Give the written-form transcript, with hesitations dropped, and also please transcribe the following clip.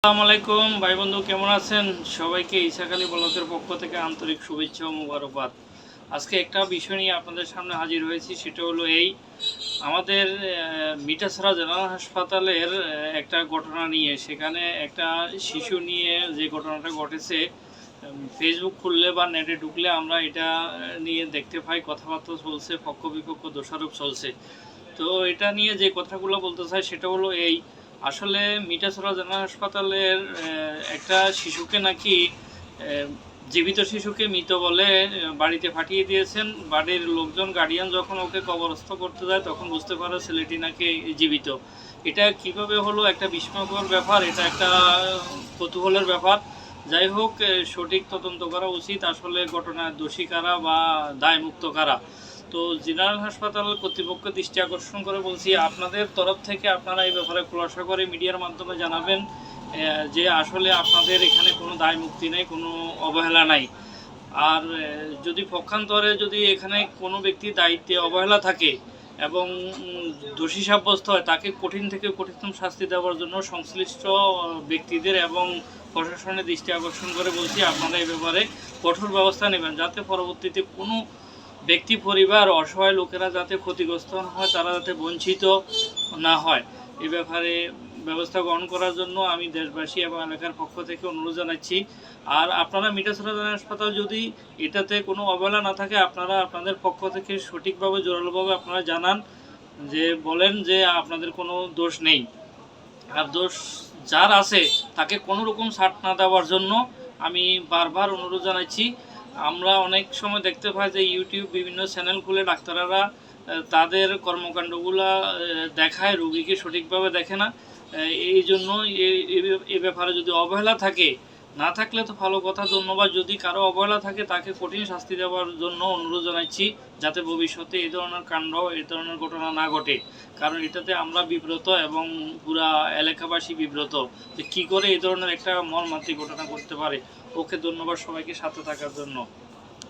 আসসালামু আলাইকুম ভাই বন্ধু, কেমন আছেন? সবাইকে ইসাক আলী ব্লগের পক্ষ থেকে আন্তরিক শুভেচ্ছা ও মোবারকবাদ। আজকে একটা বিষয় নিয়ে আপনাদের সামনে হাজির হয়েছি, সেটা হলো আমাদের মিঠাছড়া জেনারেল হাসপাতালের একটা ঘটনা নিয়ে। সেখানে একটা শিশু নিয়ে যে ঘটনাটা ঘটেছে, ফেসবুক খুললে বা নেটে ঢুকলে আমরা এটা নিয়ে দেখতে পাই, কথাবার্তা চলছে, পক্ষ বিপক্ষ দোষারোপ চলছে। তো এটা নিয়ে যে কথাগুলো বলতে চাই সেটা হলো আসলে মিঠাছড়া জেনারেল হাসপাতালের একটা শিশুকে নাকি জীবিত শিশুকে মৃত বলে বাড়িতে পাঠিয়ে দিয়েছেন। বাড়ির লোকজন, গার্ডিয়ান যখন ওকে কবরস্থ করতে যায় তখন বুঝতে পারে ছেলেটি নাকি জীবিত। এটা কিভাবে হলো, একটা বিস্ময়কর ব্যাপার, এটা একটা কৌতূহলের ব্যাপার। যাই হোক, সঠিক তদন্ত করা উচিত, আসলে ঘটনার দোষী কারা বা দায়মুক্ত কারা। তো জেনারেল হাসপাতাল কর্তৃপক্ষ দৃষ্টি আকর্ষণ করে বলছি, আপনাদের তরফ থেকে আপনারা এই ব্যাপারে খোলাসা করে মিডিয়ার মাধ্যমে জানাবেন যে আসলে আপনাদের এখানে কোনো দায় মুক্তি নেই, কোনো অবহেলা নাই। আর যদি পক্ষান্তরে যদি এখানে কোনো ব্যক্তির দায়িত্বে অবহেলা থাকে এবং দোষী সাব্যস্ত হয়, তাকে কঠিন থেকে কঠিনতম শাস্তি দেওয়ার জন্য সংশ্লিষ্ট ব্যক্তিদের এবং প্রশাসনের দৃষ্টি আকর্ষণ করে বলছি, আপনারা এই ব্যাপারে কঠোর ব্যবস্থা নেবেন, যাতে পরবর্তীতে কোনো ব্যক্তি, পরিবার, অসহায় লোকেরা যাতে ক্ষতিগ্রস্ত না হয়, তারা যাতে বঞ্চিত না হয়, এই ব্যাপারে ব্যবস্থা গ্রহণ করার জন্য আমি দেশবাসী এবং এলাকার পক্ষ থেকে অনুরোধ জানাচ্ছি। আর আপনারা মিঠাছড়া জেনারেল হাসপাতাল যদি এটাতে কোনো অবহেলা না থাকে, আপনারা আপনাদের পক্ষ থেকে সঠিকভাবে জোরালোভাবে আপনারা জানান, যে বলেন যে আপনাদের কোনো দোষ নেই। আর দোষ যার আছে তাকে কোনো রকম ছাড় না দেওয়ার জন্য আমি বারবার অনুরোধ জানাচ্ছি। আমরা অনেক সময় দেখতে পাই যে ইউটিউব বিভিন্ন চ্যানেল খুলে ডাক্তাররা তাদের কর্মকাণ্ডগুলা দেখায়, রোগীকে সঠিকভাবে দেখে না। এই জন্য এ ব্যাপারে যদি অবহেলা থাকে, না থাকলে তো ভালো কথা, ধন্যবাদ। যদি কারো অবহেলা থাকে তাকে কঠিন শাস্তি দেওয়ার জন্য অনুরোধ জানাচ্ছি, যাতে ভবিষ্যতে এই ধরনের কাণ্ড, এই ধরনের ঘটনা না ঘটে। কারণ এটাতে আমরা বিব্রত এবং পুরা এলাকাবাসী বিব্রত যে কী করে এই ধরনের একটা মর্মান্তিক ঘটনা ঘটতে পারে। ওকে, ধন্যবাদ সবাইকে সাথে থাকার জন্য।